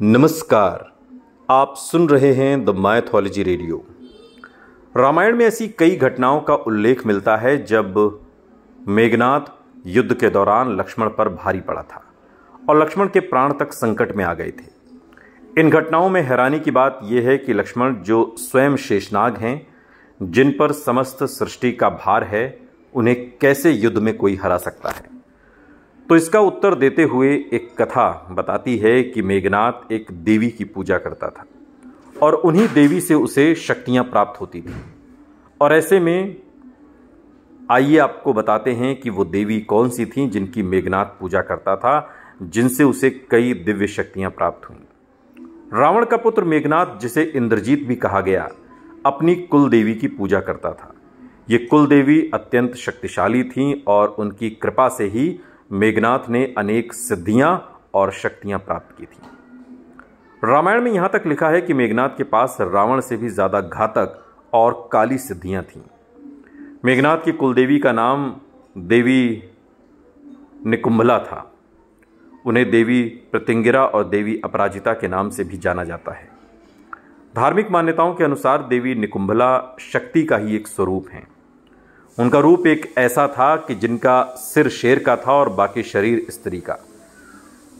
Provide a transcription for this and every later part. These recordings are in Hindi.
नमस्कार, आप सुन रहे हैं द माइथोलॉजी रेडियो। रामायण में ऐसी कई घटनाओं का उल्लेख मिलता है जब मेघनाद युद्ध के दौरान लक्ष्मण पर भारी पड़ा था और लक्ष्मण के प्राण तक संकट में आ गए थे। इन घटनाओं में हैरानी की बात यह है कि लक्ष्मण, जो स्वयं शेषनाग हैं, जिन पर समस्त सृष्टि का भार है, उन्हें कैसे युद्ध में कोई हरा सकता है। तो इसका उत्तर देते हुए एक कथा बताती है कि मेघनाद एक देवी की पूजा करता था और उन्हीं देवी से उसे शक्तियां प्राप्त होती थी। और ऐसे में आइए आपको बताते हैं कि वो देवी कौन सी थीं जिनकी मेघनाद पूजा करता था, जिनसे उसे कई दिव्य शक्तियां प्राप्त हुईं। रावण का पुत्र मेघनाद, जिसे इंद्रजीत भी कहा गया, अपनी कुल देवी की पूजा करता था। ये कुल देवी अत्यंत शक्तिशाली थीं और उनकी कृपा से ही मेघनाद ने अनेक सिद्धियां और शक्तियां प्राप्त की थीं। रामायण में यहां तक लिखा है कि मेघनाद के पास रावण से भी ज्यादा घातक और काली सिद्धियां थीं। मेघनाद की कुलदेवी का नाम देवी निकुंभला था। उन्हें देवी प्रतिंगिरा और देवी अपराजिता के नाम से भी जाना जाता है। धार्मिक मान्यताओं के अनुसार देवी निकुंभला शक्ति का ही एक स्वरूप है। उनका रूप एक ऐसा था कि जिनका सिर शेर का था और बाकी शरीर स्त्री का।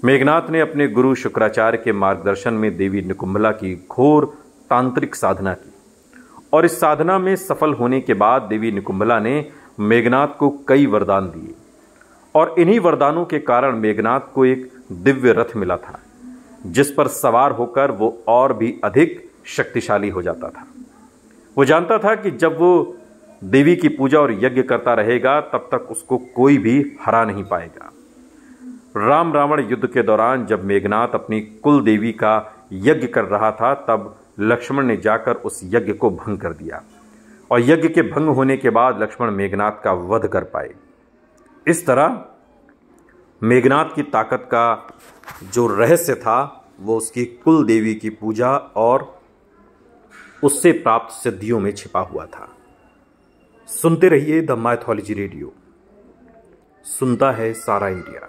मेघनाद ने अपने गुरु शुक्राचार्य के मार्गदर्शन में देवी निकुंभला की घोर तांत्रिक साधना की और इस साधना में सफल होने के बाद देवी निकुंभला ने मेघनाद को कई वरदान दिए और इन्हीं वरदानों के कारण मेघनाद को एक दिव्य रथ मिला था, जिस पर सवार होकर वो और भी अधिक शक्तिशाली हो जाता था। वो जानता था कि जब वो देवी की पूजा और यज्ञ करता रहेगा तब तक उसको कोई भी हरा नहीं पाएगा। राम रावण युद्ध के दौरान जब मेघनाद अपनी कुल देवी का यज्ञ कर रहा था, तब लक्ष्मण ने जाकर उस यज्ञ को भंग कर दिया और यज्ञ के भंग होने के बाद लक्ष्मण मेघनाद का वध कर पाए। इस तरह मेघनाद की ताकत का जो रहस्य था वो उसकी कुल देवी की पूजा और उससे प्राप्त सिद्धियों में छिपा हुआ था। सुनते रहिए द माइथोलॉजी रेडियो। सुनता है सारा इंडिया।